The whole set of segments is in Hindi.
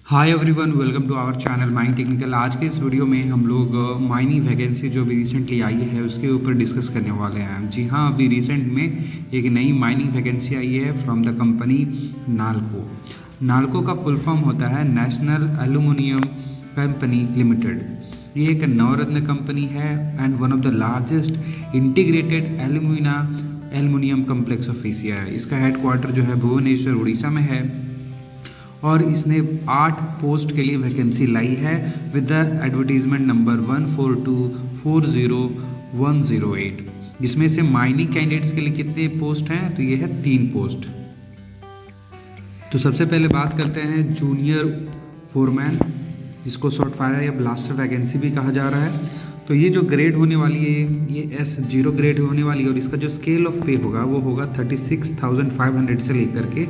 Hi everyone, welcome to our channel mind technical. आज के इस वीडियो में हम लोग माइनिंग वैकेंसी जो अभी रिसेंटली आई है उसके ऊपर डिस्कस करने वाले हैं। जी हाँ, अभी रिसेंट में एक नई माइनिंग वैकेंसी आई है from the company NALCO. NALCO का फुल फॉर्म होता है नेशनल एल्यूमिनियम कंपनी लिमिटेड। ये एक नवरत्न कंपनी है and one of the largest integrated aluminium complex of Asia है। इसका हेडक्वार्टर जो है भुवनेश्वर उड़ीसा में है और इसने 8 पोस्ट के लिए वैकेंसी लाई है विद द एडवर्टीजमेंट नंबर 142400108, जिसमें से माइनिंग कैंडिडेट्स के लिए कितने पोस्ट हैं तो ये है 3 पोस्ट। तो सबसे पहले बात करते हैं जूनियर फोरमैन, जिसको शॉर्ट फायर या ब्लास्टर वैकेंसी भी कहा जा रहा है। तो ये जो ग्रेड होने वाली है ये S0 ग्रेड होने वाली है और इसका जो स्केल ऑफ पे होगा वो होगा 36,500 से लेकर के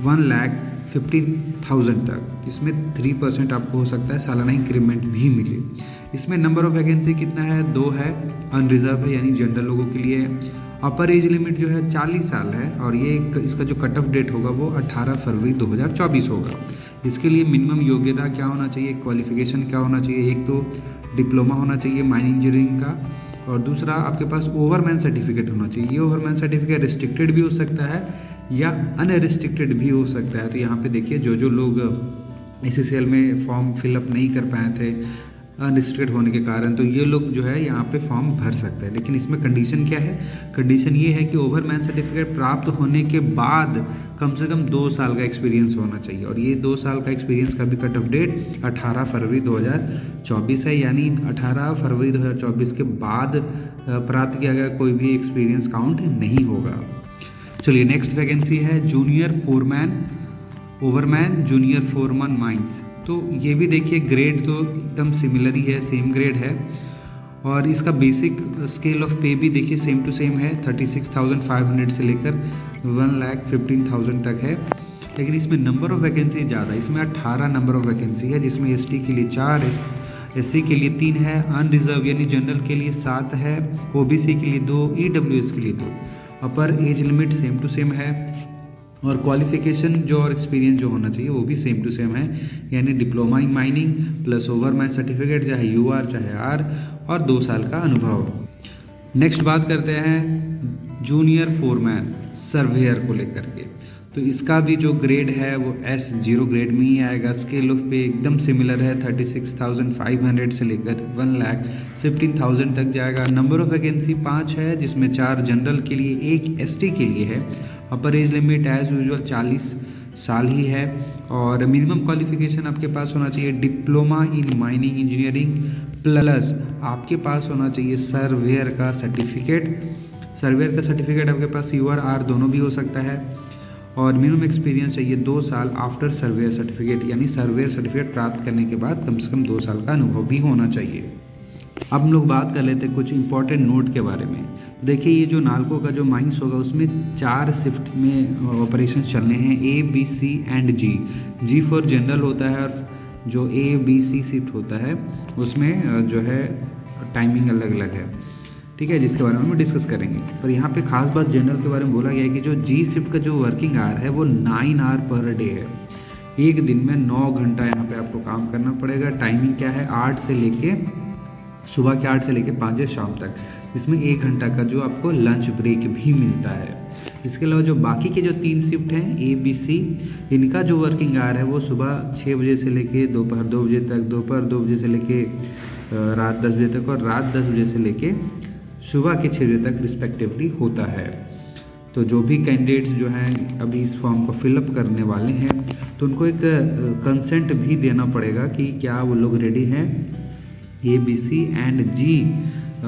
1,50,000 तक। इसमें 3% आपको हो सकता है सालाना इंक्रीमेंट भी मिले। इसमें नंबर ऑफ वैकेंसी कितना है? 2 है। अनरिजर्व है यानी जनरल लोगों के लिए। अपर एज लिमिट जो है 40 साल है और ये इसका जो कट ऑफ डेट होगा वो 18 फरवरी 2024 होगा। इसके लिए मिनिमम योग्यता क्या होना चाहिए, क्वालिफिकेशन क्या होना चाहिए? एक तो डिप्लोमा होना चाहिए माइनिंग इंजीनियरिंग का, और दूसरा आपके पास ओवरमैन सर्टिफिकेट होना चाहिए। ये ओवरमैन सर्टिफिकेट रिस्ट्रिक्टेड भी हो सकता है या अनरिस्ट्रिक्टेड भी हो सकता है। तो यहाँ पे देखिए जो लोग SSCL में फॉर्म फिलअप नहीं कर पाए थे अनरिस्ट्रिक्टेड होने के कारण, तो ये लोग जो है यहाँ पे फॉर्म भर सकते हैं। लेकिन इसमें कंडीशन क्या है? कंडीशन ये है कि ओवरमैन सर्टिफिकेट प्राप्त होने के बाद कम से कम 2 साल का एक्सपीरियंस होना चाहिए और ये 2 साल का एक्सपीरियंस का भी कट ऑफ डेट 18 फरवरी 2024 है, यानी 18 फरवरी 2024 के बाद प्राप्त किया गया कोई भी एक्सपीरियंस काउंट नहीं होगा। चलिए नेक्स्ट वैकेंसी है junior foreman ओवरमैन junior foreman mines. तो ये भी देखिए ग्रेड तो एकदम सिमिलर ही है, सेम ग्रेड है और इसका बेसिक स्केल ऑफ पे भी देखिए सेम टू सेम है, 36,500 से लेकर 1,15,000 तक है। लेकिन इसमें नंबर ऑफ वैकेंसी ज़्यादा, इसमें 18 नंबर ऑफ वैकेंसी है, जिसमें ST के लिए 4, SC के लिए 3 है, अनरिजर्व यानी जनरल के लिए 7 है, OBC के लिए 2, EWS के लिए 2। Upper age limit same to same है और क्वालिफिकेशन जो और एक्सपीरियंस जो होना चाहिए वो भी सेम टू सेम है, यानी diploma in mining plus ओवरमैन certificate चाहे UR चाहे R और 2 साल का अनुभव। नेक्स्ट बात करते हैं जूनियर फोरमैन सर्वेयर को लेकर के। तो इसका भी जो ग्रेड है वो S0 ग्रेड में ही आएगा। स्केल ऑफ पे एकदम सिमिलर है, 36,500 से लेकर 1,15,000 तक जाएगा। नंबर ऑफ वैकेंसी 5 है, जिसमें 4 जनरल के लिए, 1 ST के लिए है। Upper age limit as usual 40 साल ही है और मिनिमम क्वालिफिकेशन आपके पास होना चाहिए diploma in mining engineering plus आपके पास होना चाहिए सर्वेयर का सर्टिफिकेट। सर्वेयर का सर्टिफिकेट आपके पास UR R दोनों भी हो सकता है और मिनिमम एक्सपीरियंस चाहिए 2 साल आफ्टर सर्वेयर सर्टिफिकेट, यानी सर्वेयर सर्टिफिकेट प्राप्त करने के बाद कम से कम 2 साल का अनुभव भी होना चाहिए। अब हम लोग बात कर लेते हैं कुछ इंपॉर्टेंट नोट के बारे में। देखिए ये जो नाल्को का जो माइंस होगा उसमें 4 शिफ्ट में ऑपरेशन चलने हैं, A, B, C and G। G for general होता है और जो A, B, C शिफ्ट होता है उसमें जो है टाइमिंग अलग अलग है, ठीक है, जिसके बारे में हम डिस्कस करेंगे। पर यहाँ पे खास बात जनरल के बारे में बोला गया है कि जो G शिफ्ट का जो वर्किंग आवर है वो 9 आवर पर डे है। एक दिन में 9 घंटा यहाँ पे आपको काम करना पड़ेगा। टाइमिंग क्या है? 8 से लेके सुबह के 8 से लेकर 5 बजे शाम तक, इसमें 1 घंटा का जो आपको लंच ब्रेक भी मिलता है। इसके अलावा जो बाकी के जो 3 शिफ्ट हैं A, B, C, इनका जो वर्किंग आवर है वो सुबह 6 बजे से लेके दोपहर 2 बजे तक, दोपहर 2 बजे से लेके रात 10 बजे तक और रात 10 बजे से लेके सुबह के 6 बजे तक रिस्पेक्टिवली होता है। तो जो भी कैंडिडेट्स जो हैं अभी इस फॉर्म को फिलअप करने वाले हैं तो उनको एक कंसेंट भी देना पड़ेगा कि क्या वो लोग रेडी हैं A, B, C and G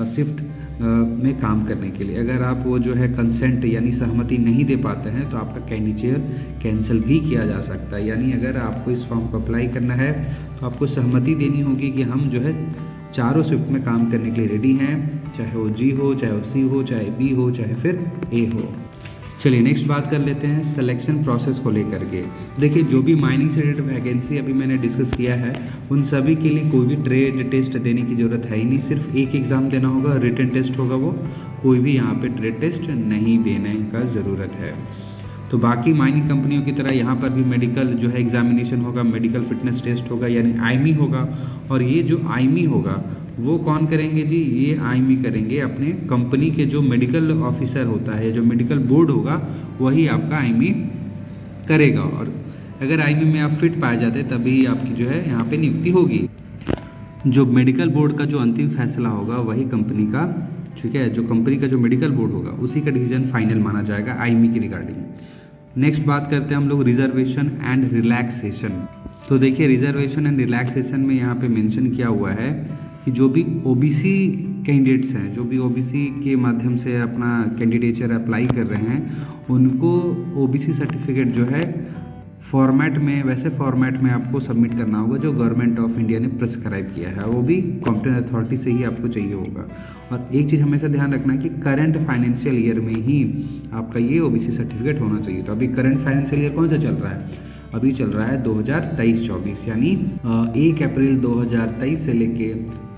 shift में काम करने के लिए। अगर आप वो जो है कंसेंट यानी सहमति नहीं दे पाते हैं तो आपका कैंडिडेचर कैंसिल भी किया जा सकता है। यानी अगर आपको इस फॉर्म को अप्लाई करना है तो आपको सहमति देनी होगी कि हम जो है चारों शिफ्ट में काम करने के लिए रेडी हैं, चाहे वो G हो, चाहे वो C हो, चाहे B हो, चाहे फिर A हो। चलिए नेक्स्ट बात कर लेते हैं सिलेक्शन प्रोसेस को लेकर के। देखिए जो भी माइनिंग से रिलेटेड वैकेंसी अभी मैंने डिस्कस किया है उन सभी के लिए कोई भी ट्रेड टेस्ट देने की ज़रूरत है ही नहीं, सिर्फ एक एग्ज़ाम देना होगा, रिटन टेस्ट होगा वो, कोई भी यहाँ पे ट्रेड टेस्ट नहीं देने का ज़रूरत है। तो बाकी माइनिंग कंपनियों की तरह यहाँ पर भी मेडिकल जो है एग्जामिनेशन होगा, मेडिकल फिटनेस टेस्ट होगा यानी आईएमई होगा। और ये जो आईएमई होगा वो कौन करेंगे जी, ये आईएमई करेंगे अपने कंपनी के जो मेडिकल ऑफिसर होता है, जो मेडिकल बोर्ड होगा वही आपका आईएमई करेगा। और अगर आईएमई में आप फिट पाए जाते तभी आपकी जो है यहाँ पे नियुक्ति होगी। जो मेडिकल बोर्ड का जो अंतिम फैसला होगा वही कंपनी का, ठीक है, जो कंपनी का जो मेडिकल बोर्ड होगा उसी का डिसीजन फाइनल माना जाएगा आईएमई की रिगार्डिंग। नेक्स्ट बात करते हैं हम लोग रिजर्वेशन एंड रिलैक्सेशन। तो देखिए रिजर्वेशन एंड रिलैक्सेशन में यहाँ पे मेंशन किया हुआ है कि जो भी ओबीसी कैंडिडेट्स हैं, जो भी ओबीसी के माध्यम से अपना कैंडिडेचर अप्लाई कर रहे हैं, उनको ओबीसी सर्टिफिकेट जो है फॉर्मेट में, वैसे फॉर्मेट में आपको सबमिट करना होगा जो गवर्नमेंट ऑफ इंडिया ने प्रिस्क्राइब किया है, वो भी कॉम्पिटेंट अथॉरिटी से ही आपको चाहिए होगा। और एक चीज़ हमेशा ध्यान रखना है कि करंट फाइनेंशियल ईयर में ही आपका ये ओबीसी सर्टिफिकेट होना चाहिए। तो अभी करंट फाइनेंशियल ईयर कौन सा चल रहा है, अभी चल रहा है 2023-24, यानी 1 अप्रैल 2023 से लेके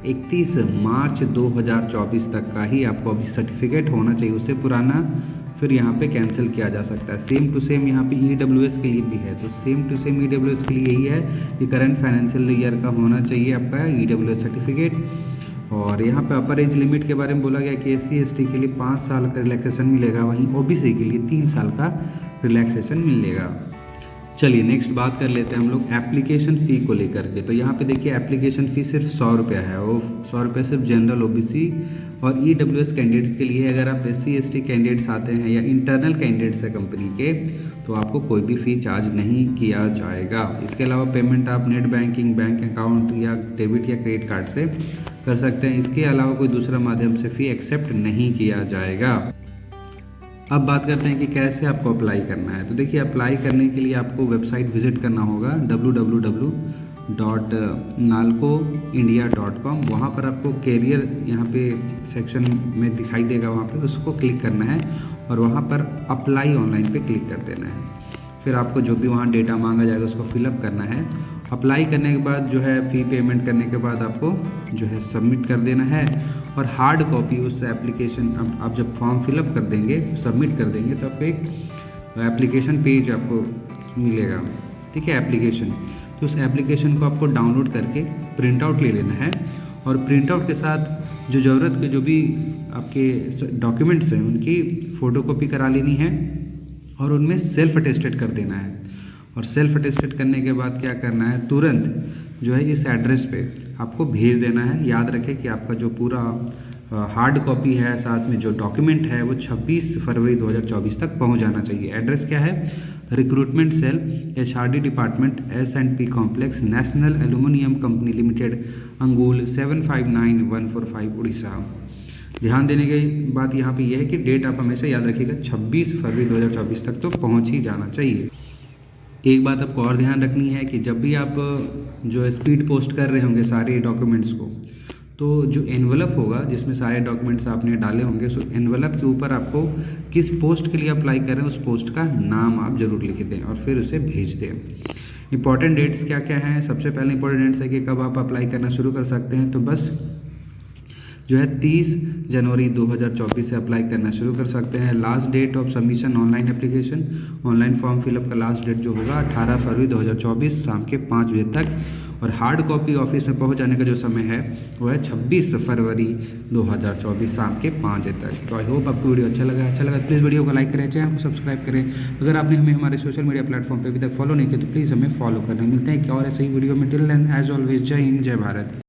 31 मार्च 2024 तक का ही आपको ओबीसी सर्टिफिकेट होना चाहिए। उससे पुराना फिर यहाँ पे कैंसिल किया जा सकता है। सेम टू सेम यहाँ पे ईडब्ल्यूएस के लिए भी है। तो सेम टू सेम ईडब्ल्यूएस के लिए यही है कि करंट फाइनेंशियल ईयर का होना चाहिए आपका ईडब्ल्यूएस सर्टिफिकेट। और यहाँ पे अपर एज लिमिट के बारे में बोला गया कि SC/ST के लिए 5 साल का रिलैक्सेशन मिलेगा, वहीं OBC के लिए 3 साल का रिलैक्सेशन मिलेगा। चलिए नेक्स्ट बात कर लेते हैं हम लोग एप्लीकेशन फ़ी को लेकर के। तो यहाँ पे देखिए एप्लीकेशन फ़ी सिर्फ 100 रुपया है, वो 100 रुपये सिर्फ जनरल OBC और EWS कैंडिडेट्स के लिए। अगर आप SC/ST कैंडिडेट्स आते हैं या इंटरनल कैंडिडेट्स है कंपनी के, तो आपको कोई भी फ़ी चार्ज नहीं किया जाएगा। इसके अलावा पेमेंट आप नेट बैंकिंग, बैंक अकाउंट या डेबिट या क्रेडिट कार्ड से कर सकते हैं। इसके अलावा कोई दूसरा माध्यम से फ़ी एक्सेप्ट नहीं किया जाएगा। अब बात करते हैं कि कैसे आपको अप्लाई करना है। तो देखिए अप्लाई करने के लिए आपको वेबसाइट विजिट करना होगा www.nalcoindia.com। वहाँ पर आपको कैरियर यहाँ पे सेक्शन में दिखाई देगा, वहाँ पे उसको क्लिक करना है और वहाँ पर अप्लाई ऑनलाइन पे क्लिक कर देना है। फिर आपको जो भी वहाँ डेटा मांगा जाएगा उसको फिलअप करना है। अप्लाई करने के बाद जो है फ़ी पेमेंट करने के बाद आपको जो है सबमिट कर देना है। और हार्ड कॉपी उस एप्लीकेशन, आप जब फॉर्म फिलअप कर देंगे, सबमिट कर देंगे, तो आपको एक एप्लीकेशन पेज आपको मिलेगा, ठीक है, एप्लीकेशन। तो उस एप्लीकेशन को आपको डाउनलोड करके प्रिंट आउट ले लेना है और प्रिंट आउट के साथ जो ज़रूरत के जो भी आपके डॉक्यूमेंट्स हैं उनकी फ़ोटोकॉपी करा लेनी है और उनमें सेल्फ अटेस्टेड कर देना है। और सेल्फ अटेस्टेड करने के बाद क्या करना है, तुरंत जो है इस एड्रेस पे आपको भेज देना है। याद रखें कि आपका जो पूरा हार्ड कॉपी है साथ में जो डॉक्यूमेंट है वो 26 फरवरी 2024 तक पहुंच जाना चाहिए। एड्रेस क्या है, recruitment cell, HRD department, S&P complex, national aluminium company limited, Angul 759145 Orissa. ध्यान देने की बात यहाँ पे यह है कि डेट आप हमेशा याद रखिएगा 26 फरवरी 2024 तक तो पहुँच ही जाना चाहिए। एक बात आपको और ध्यान रखनी है कि जब भी आप जो स्पीड पोस्ट कर रहे होंगे सारे डॉक्यूमेंट्स को, तो जो एनवलप होगा जिसमें सारे डॉक्यूमेंट्स आपने डाले होंगे, सो एनवलप के ऊपर आपको किस पोस्ट के लिए अप्लाई कर रहे हैं उस पोस्ट का नाम आप जरूर लिख दें और फिर उसे भेज दें। इंपॉर्टेंट डेट्स क्या क्या हैं, सबसे पहले इंपॉर्टेंट डेट्स है कि कब आप अप्लाई करना शुरू कर सकते हैं। तो बस जो है 30 जनवरी 2024 से अप्लाई करना शुरू कर सकते हैं। Last date of submission online application, online form fill up का लास्ट डेट जो होगा 18 फरवरी 2024 शाम के 5 बजे तक। और हार्ड कॉपी ऑफिस में पहुंच जाने का जो समय है वो है 26 फरवरी 2024 शाम के 5 बजे तक। तो आई होप आपको वीडियो अच्छा लगा तो प्लीज़ वीडियो को लाइक करें, चैनल को सब्सक्राइब करें। अगर आपने हमें हमारे सोशल मीडिया प्लेटफॉर्म पर अभी तक फॉलो नहीं किया तो प्लीज़ हमें फॉलो करना। मिलते हैं कि और ऐसे ही वीडियो में। टिल देन एज ऑलवेज, जय हिंद, जय भारत।